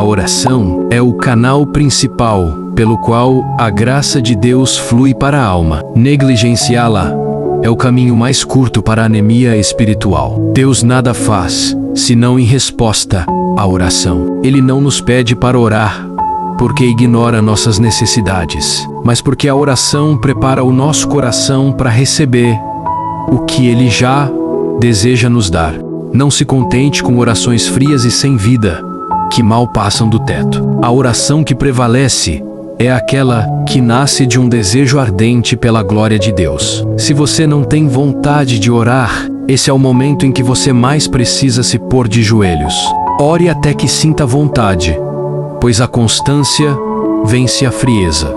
A oração é o canal principal pelo qual a graça de Deus flui para a alma. Negligenciá-la é o caminho mais curto para a anemia espiritual. Deus nada faz senão em resposta à oração. Ele não nos pede para orar porque ignora nossas necessidades, mas porque a oração prepara o nosso coração para receber o que Ele já deseja nos dar. Não se contente com orações frias e sem vida, que mal passam do teto. A oração que prevalece é aquela que nasce de um desejo ardente pela glória de Deus. Se você não tem vontade de orar, esse é o momento em que você mais precisa se pôr de joelhos. Ore até que sinta vontade, pois a constância vence a frieza.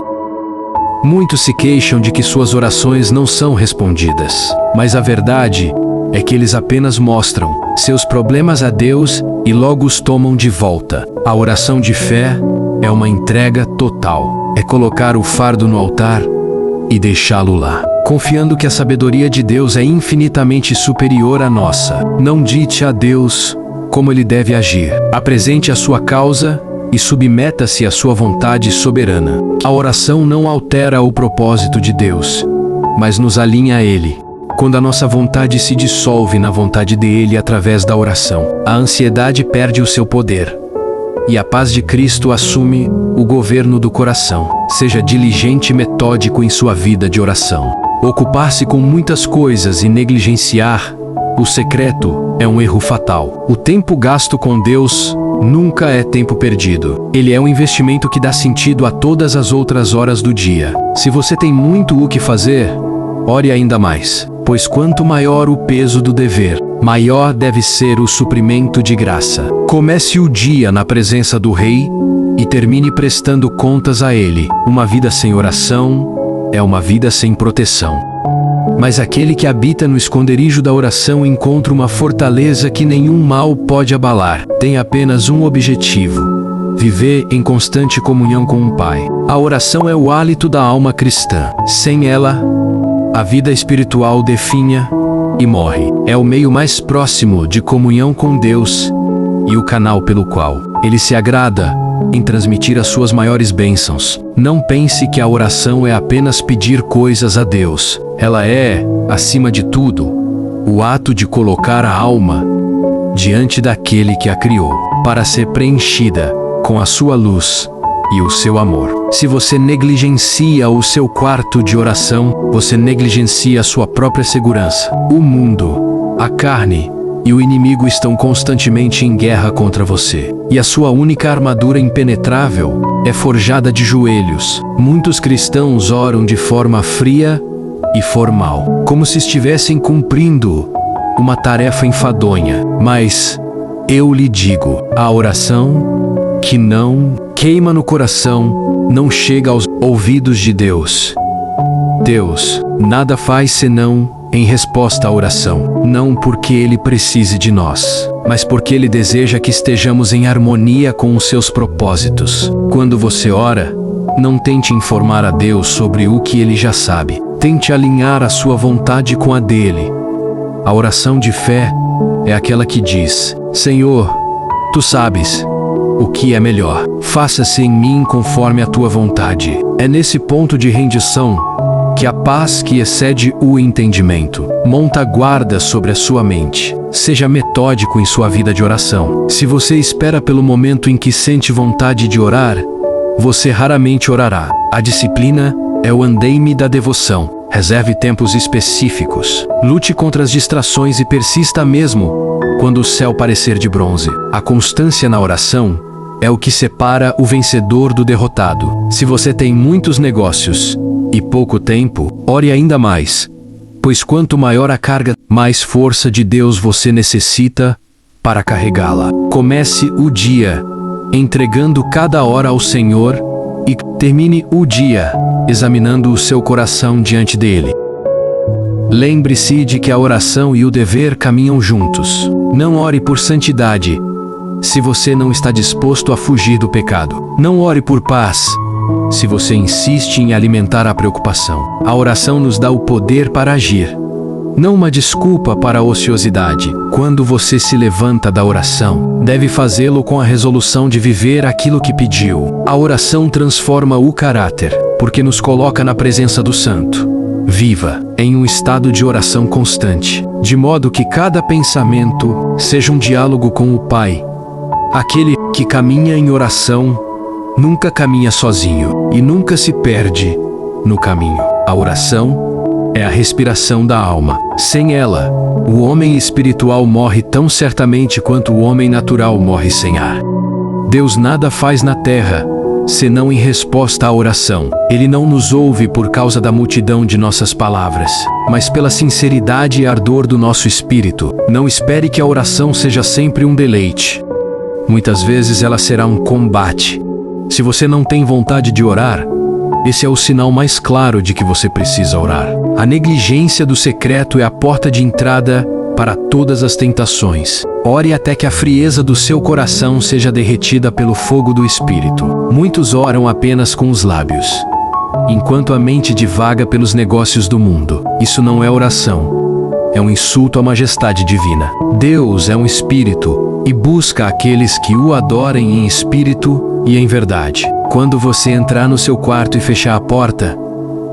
Muitos se queixam de que suas orações não são respondidas, mas a verdade é que eles apenas mostram seus problemas a Deus e logo os tomam de volta. A oração de fé é uma entrega total. É colocar o fardo no altar e deixá-lo lá, confiando que a sabedoria de Deus é infinitamente superior à nossa. Não dite a Deus como Ele deve agir. Apresente a sua causa e submeta-se à sua vontade soberana. A oração não altera o propósito de Deus, mas nos alinha a Ele. Quando a nossa vontade se dissolve na vontade dele através da oração, a ansiedade perde o seu poder e a paz de Cristo assume o governo do coração. Seja diligente e metódico em sua vida de oração. Ocupar-se com muitas coisas e negligenciar o secreto é um erro fatal. O tempo gasto com Deus nunca é tempo perdido. Ele é um investimento que dá sentido a todas as outras horas do dia. Se você tem muito o que fazer, ore ainda mais, pois quanto maior o peso do dever, maior deve ser o suprimento de graça. Comece o dia na presença do Rei e termine prestando contas a Ele. Uma vida sem oração é uma vida sem proteção. Mas aquele que habita no esconderijo da oração encontra uma fortaleza que nenhum mal pode abalar. Tem apenas um objetivo: viver em constante comunhão com o Pai. A oração é o hálito da alma cristã. Sem ela, a vida espiritual definha e morre. É o meio mais próximo de comunhão com Deus e o canal pelo qual Ele se agrada em transmitir as suas maiores bênçãos. Não pense que a oração é apenas pedir coisas a Deus. Ela é, acima de tudo, o ato de colocar a alma diante daquele que a criou, para ser preenchida com a sua luz e o seu amor. Se você negligencia o seu quarto de oração, você negligencia a sua própria segurança. O mundo, a carne e o inimigo estão constantemente em guerra contra você. E a sua única armadura impenetrável é forjada de joelhos. Muitos cristãos oram de forma fria e formal, como se estivessem cumprindo uma tarefa enfadonha. Mas eu lhe digo, a oração que não queima no coração não chega aos ouvidos de Deus. Deus nada faz senão em resposta à oração, não porque Ele precise de nós, mas porque Ele deseja que estejamos em harmonia com os seus propósitos. Quando você ora, não tente informar a Deus sobre o que Ele já sabe. Tente alinhar a sua vontade com a dele. A oração de fé é aquela que diz: Senhor, Tu sabes o que é melhor. Faça-se em mim conforme a Tua vontade. É nesse ponto de rendição que a paz que excede o entendimento monta guarda sobre a sua mente. Seja metódico em sua vida de oração. Se você espera pelo momento em que sente vontade de orar, você raramente orará. A disciplina é o andaime da devoção. Reserve tempos específicos. Lute contra as distrações e persista mesmo quando o céu parecer de bronze. A constância na oração é o que separa o vencedor do derrotado. Se você tem muitos negócios e pouco tempo, ore ainda mais, pois quanto maior a carga, mais força de Deus você necessita para carregá-la. Comece o dia entregando cada hora ao Senhor e termine o dia examinando o seu coração diante dele. Lembre-se de que a oração e o dever caminham juntos. Não ore por santidade se você não está disposto a fugir do pecado. Não ore por paz se você insiste em alimentar a preocupação. A oração nos dá o poder para agir, não uma desculpa para a ociosidade. Quando você se levanta da oração, deve fazê-lo com a resolução de viver aquilo que pediu. A oração transforma o caráter, porque nos coloca na presença do Santo. Viva em um estado de oração constante, de modo que cada pensamento seja um diálogo com o Pai. Aquele que caminha em oração nunca caminha sozinho e nunca se perde no caminho. A oração é a respiração da alma. Sem ela, o homem espiritual morre tão certamente quanto o homem natural morre sem ar. Deus nada faz na terra senão em resposta à oração. Ele não nos ouve por causa da multidão de nossas palavras, mas pela sinceridade e ardor do nosso espírito. Não espere que a oração seja sempre um deleite. Muitas vezes ela será um combate. Se você não tem vontade de orar, esse é o sinal mais claro de que você precisa orar. A negligência do secreto é a porta de entrada para todas as tentações. Ore até que a frieza do seu coração seja derretida pelo fogo do Espírito. Muitos oram apenas com os lábios, enquanto a mente divaga pelos negócios do mundo. Isso não é oração. É um insulto à majestade divina. Deus é um espírito e busca aqueles que o adorem em espírito e em verdade. Quando você entrar no seu quarto e fechar a porta,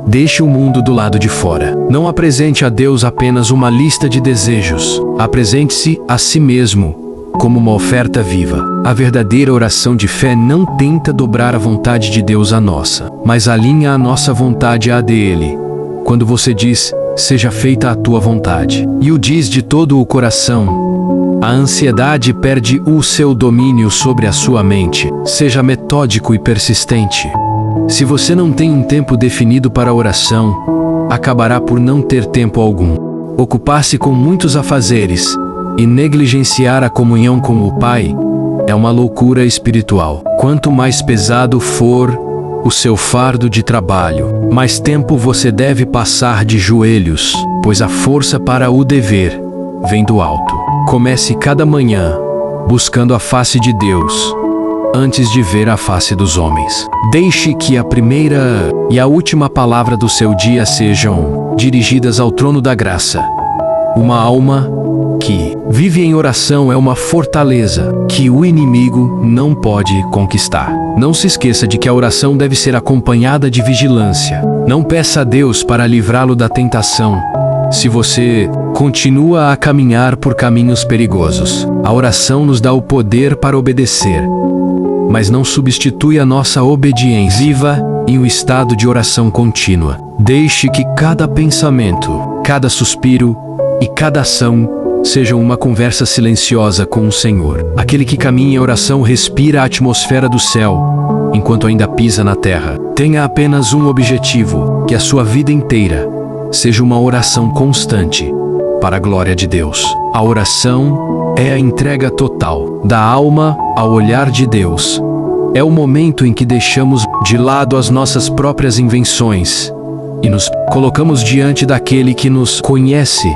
deixe o mundo do lado de fora. Não apresente a Deus apenas uma lista de desejos. Apresente-se a si mesmo como uma oferta viva. A verdadeira oração de fé não tenta dobrar a vontade de Deus à nossa, mas alinha a nossa vontade à dele. Quando você diz, seja feita a tua vontade, e o diz de todo o coração, a ansiedade perde o seu domínio sobre a sua mente. Seja metódico e persistente. Se você não tem um tempo definido para a oração, acabará por não ter tempo algum. Ocupar-se com muitos afazeres e negligenciar a comunhão com o Pai é uma loucura espiritual. Quanto mais pesado for o seu fardo de trabalho, mais tempo você deve passar de joelhos, pois a força para o dever vem do alto. Comece cada manhã buscando a face de Deus antes de ver a face dos homens. Deixe que a primeira e a última palavra do seu dia sejam dirigidas ao trono da graça. Uma alma que vive em oração é uma fortaleza que o inimigo não pode conquistar. Não se esqueça de que a oração deve ser acompanhada de vigilância. Não peça a Deus para livrá-lo da tentação se você continua a caminhar por caminhos perigosos. A oração nos dá o poder para obedecer, mas não substitui a nossa obediência. Viva em um estado de oração contínua. Deixe que cada pensamento, cada suspiro e cada ação sejam uma conversa silenciosa com o Senhor. Aquele que caminha em oração respira a atmosfera do céu, enquanto ainda pisa na terra. Tenha apenas um objetivo: que a sua vida inteira seja uma oração constante para a glória de Deus. A oração é a entrega total da alma ao olhar de Deus. É o momento em que deixamos de lado as nossas próprias invenções e nos colocamos diante daquele que nos conhece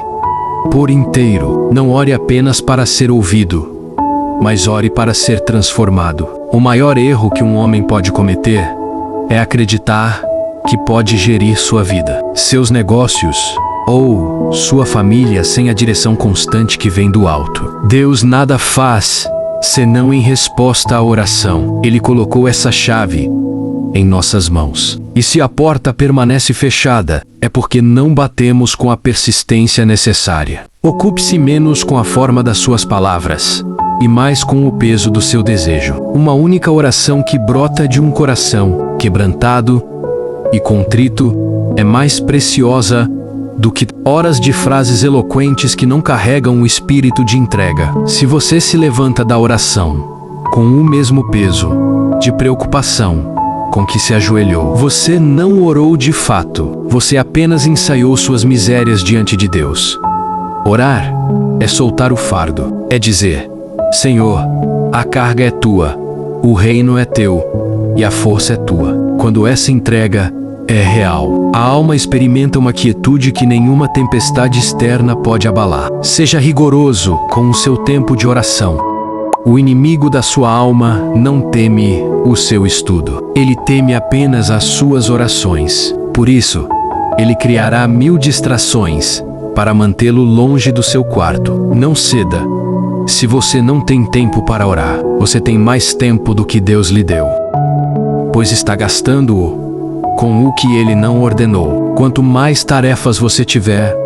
por inteiro. Não ore apenas para ser ouvido, mas ore para ser transformado. O maior erro que um homem pode cometer é acreditar que pode gerir sua vida, seus negócios ou sua família sem a direção constante que vem do alto. Deus nada faz senão em resposta à oração. Ele colocou essa chave em nossas mãos. E se a porta permanece fechada, é porque não batemos com a persistência necessária. Ocupe-se menos com a forma das suas palavras e mais com o peso do seu desejo. Uma única oração que brota de um coração quebrantado e contrito é mais preciosa do que horas de frases eloquentes que não carregam o espírito de entrega. Se você se levanta da oração com o mesmo peso de preocupação com que se ajoelhou, você não orou de fato. Você apenas ensaiou suas misérias diante de Deus. Orar é soltar o fardo. É dizer: Senhor, a carga é tua, o reino é teu e a força é tua. Quando essa entrega é real, a alma experimenta uma quietude que nenhuma tempestade externa pode abalar. Seja rigoroso com o seu tempo de oração. O inimigo da sua alma não teme o seu estudo. Ele teme apenas as suas orações. Por isso, ele criará 1000 distrações para mantê-lo longe do seu quarto. Não ceda. Se você não tem tempo para orar, você tem mais tempo do que Deus lhe deu, pois está gastando-o com o que Ele não ordenou. Quanto mais tarefas você tiver,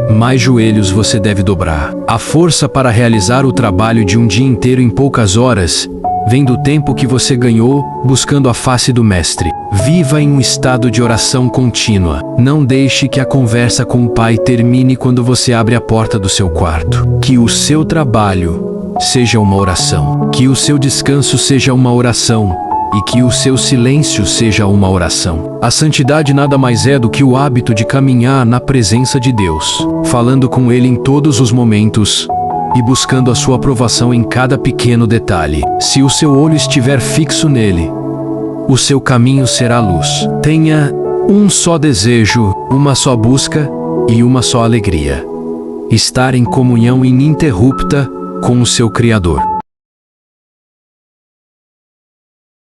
mais joelhos você deve dobrar. A força para realizar o trabalho de um dia inteiro em poucas horas vem do tempo que você ganhou buscando a face do Mestre. Viva em um estado de oração contínua. Não deixe que a conversa com o Pai termine quando você abre a porta do seu quarto. Que o seu trabalho seja uma oração. Que o seu descanso seja uma oração. E que o seu silêncio seja uma oração. A santidade nada mais é do que o hábito de caminhar na presença de Deus, falando com Ele em todos os momentos e buscando a sua aprovação em cada pequeno detalhe. Se o seu olho estiver fixo nele, o seu caminho será luz. Tenha um só desejo, uma só busca e uma só alegria: estar em comunhão ininterrupta com o seu Criador.